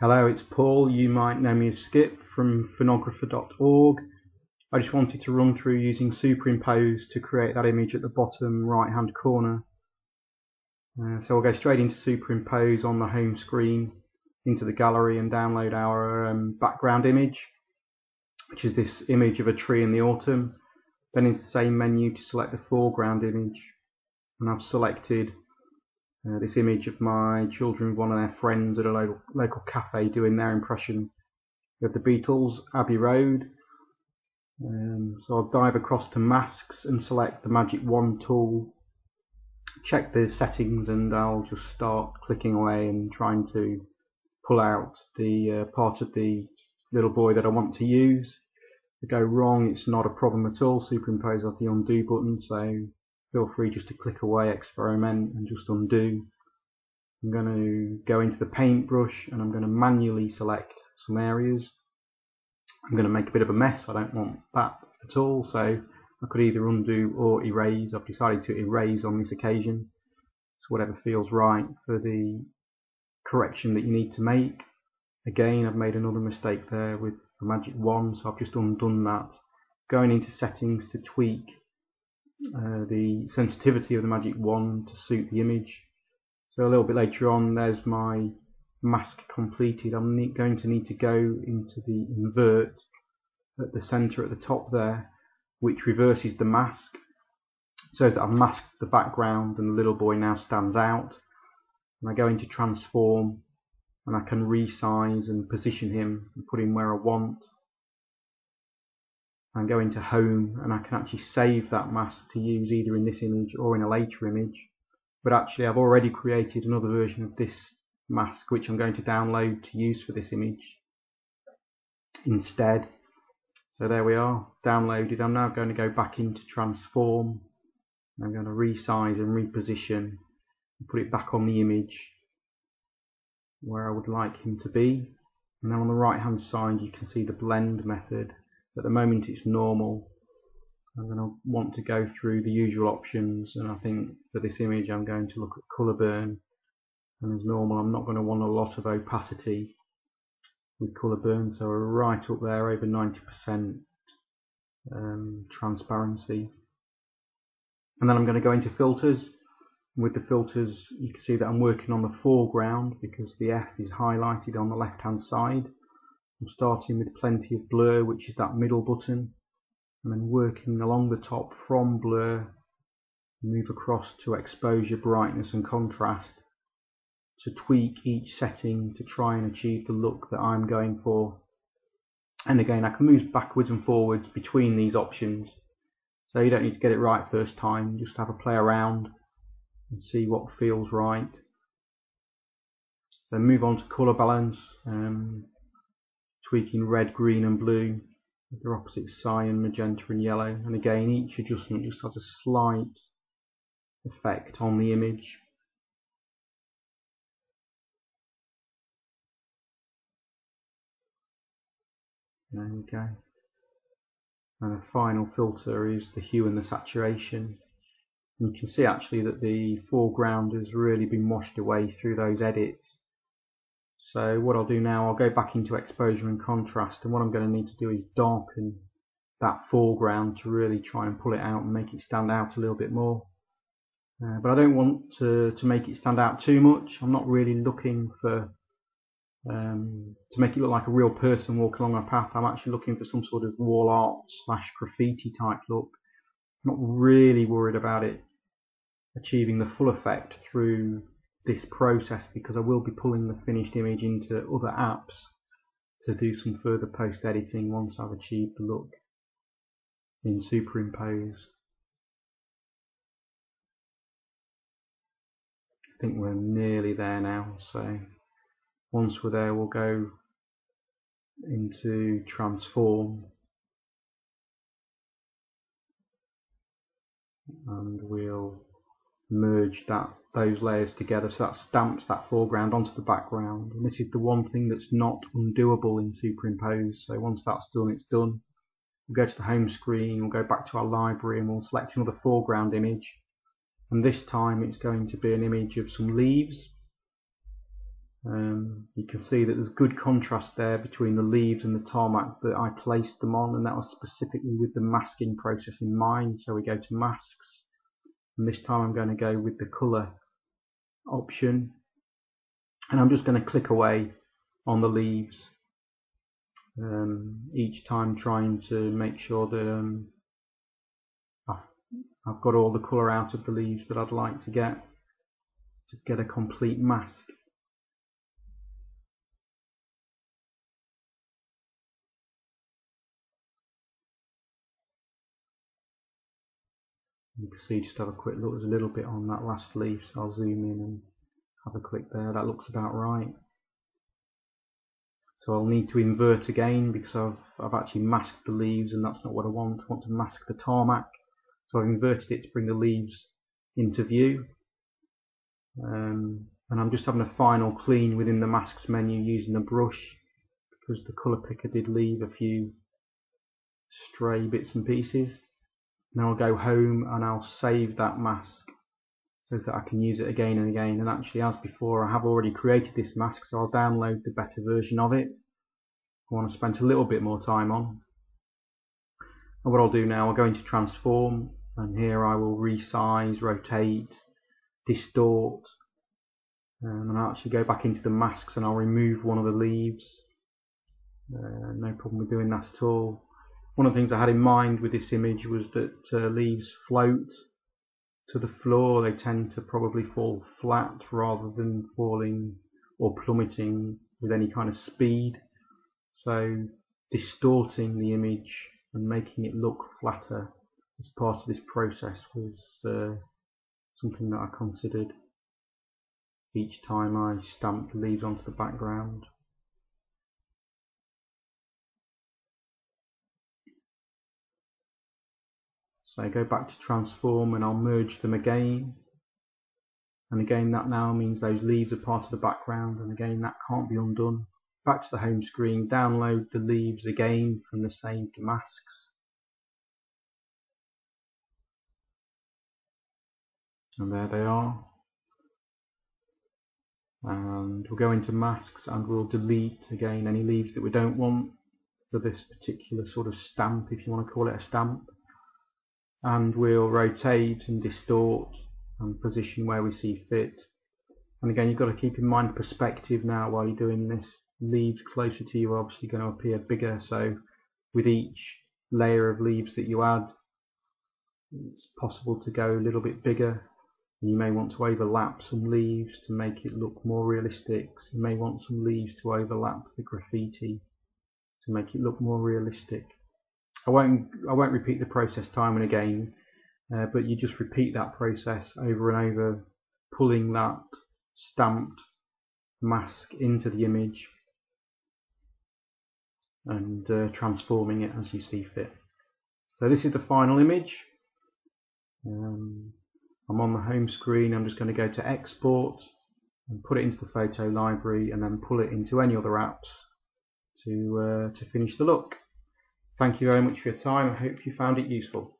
Hello, it's Paul. You might know me as Skip from Phonographer.org. I just wanted to run through using Superimpose to create that image at the bottom right hand corner. So we'll go straight into Superimpose on the home screen, into the gallery, and download our background image, which is this image of a tree in the autumn. Then into the same menu to select the foreground image, and I've selected this image of my children with one of their friends at a local cafe doing their impression of the Beatles, Abbey Road. So I'll dive across to masks and select the magic wand tool, check the settings, and I'll just start clicking away and trying to pull out the part of the little boy that I want to use. If I go wrong, it's not a problem at all. Superimpose has the undo button, so feel free just to click away, experiment, and just undo. I'm going to go into the paintbrush and I'm going to manually select some areas. I'm going to make a bit of a mess. I don't want that at all, so I could either undo or erase. I've decided to erase on this occasion. So whatever feels right for the correction that you need to make. Again, I've made another mistake there with the magic wand, so I've just undone that. Going into settings to tweak the sensitivity of the magic wand to suit the image. So a little bit later on, there's my mask completed. I'm going to need to go into the invert at the center at the top there, which reverses the mask so that I've masked the background and the little boy now stands out. And I go into transform and I can resize and position him and put him where I want. And go into home and I can actually save that mask to use either in this image or in a later image. But actually I've already created another version of this mask which I'm going to download to use for this image instead. So there we are, downloaded. I'm now going to go back into transform. I'm going to resize and reposition and put it back on the image where I would like him to be. And now on the right hand side you can see the blend method. At the moment it's normal. I'm going to want to go through the usual options, and I think for this image I'm going to look at colour burn, and as normal I'm not going to want a lot of opacity with colour burn, so we're right up there over 90% transparency. And then I'm going to go into filters. With the filters you can see that I'm working on the foreground because the F is highlighted on the left hand side. I'm starting with plenty of blur, which is that middle button, and then working along the top from blur, move across to exposure, brightness and contrast to tweak each setting to try and achieve the look that I'm going for. And again, I can move backwards and forwards between these options, so you don't need to get it right first time, just have a play around and see what feels right. So move on to colour balance, tweaking red, green and blue with their opposite cyan, magenta and yellow, and again each adjustment just has a slight effect on the image. There we go. And the final filter is the hue and the saturation. And you can see actually that the foreground has really been washed away through those edits. So what I'll do now, I'll go back into exposure and contrast, and what I'm going to need to do is darken that foreground to really try and pull it out and make it stand out a little bit more. But I don't want to make it stand out too much. I'm not really looking for to make it look like a real person walking along a path. I'm actually looking for some sort of wall art / graffiti type look. I'm not really worried about it achieving the full effect through this process because I will be pulling the finished image into other apps to do some further post editing once I've achieved the look in Superimpose. I think we're nearly there now, so once we're there we'll go into transform and we'll merge those layers together, so that stamps that foreground onto the background. And this is the one thing that's not undoable in Superimpose, so once that's done, it's done. We'll go to the home screen, we'll go back to our library and we'll select another foreground image, and this time it's going to be an image of some leaves. You can see that there's good contrast there between the leaves and the tarmac that I placed them on, and that was specifically with the masking process in mind. So we go to masks, and this time I'm going to go with the colour option, and I'm just going to click away on the leaves each time, trying to make sure that I've got all the colour out of the leaves that I'd like to get a complete mask. You can see, just have a quick look, there's a little bit on that last leaf, so I'll zoom in and have a click there. That looks about right. So I'll need to invert again because I've actually masked the leaves, and that's not what I want. I want to mask the tarmac. So I've inverted it to bring the leaves into view. And I'm just having a final clean within the masks menu using a brush, because the colour picker did leave a few stray bits and pieces. Now I'll go home and I'll save that mask so that I can use it again and again. And actually, as before, I have already created this mask, so I'll download the better version of it. I want to spend a little bit more time on. And what I'll do now, I'll go into transform, and here I will resize, rotate, distort, and I'll actually go back into the masks and I'll remove one of the leaves. No problem with doing that at all. One of the things I had in mind with this image was that leaves float to the floor. They tend to probably fall flat rather than falling or plummeting with any kind of speed. So distorting the image and making it look flatter as part of this process was something that I considered each time I stamped the leaves onto the background. So go back to transform and I'll merge them again. And again, that now means those leaves are part of the background, and again that can't be undone. Back to the home screen, download the leaves again from the saved masks. And there they are. And we'll go into masks and we'll delete again any leaves that we don't want for this particular sort of stamp, if you want to call it a stamp. And we'll rotate and distort and position where we see fit. And again, you've got to keep in mind perspective now while you're doing this. Leaves closer to you are obviously going to appear bigger, so with each layer of leaves that you add, it's possible to go a little bit bigger. You may want to overlap some leaves to make it look more realistic. So you may want some leaves to overlap the graffiti to make it look more realistic. I won't repeat the process time and again, but you just repeat that process over and over, pulling that stamped mask into the image and transforming it as you see fit. So this is the final image. I'm on the home screen. I'm just going to go to export and put it into the photo library, and then pull it into any other apps to finish the look. Thank you very much for your time. I hope you found it useful.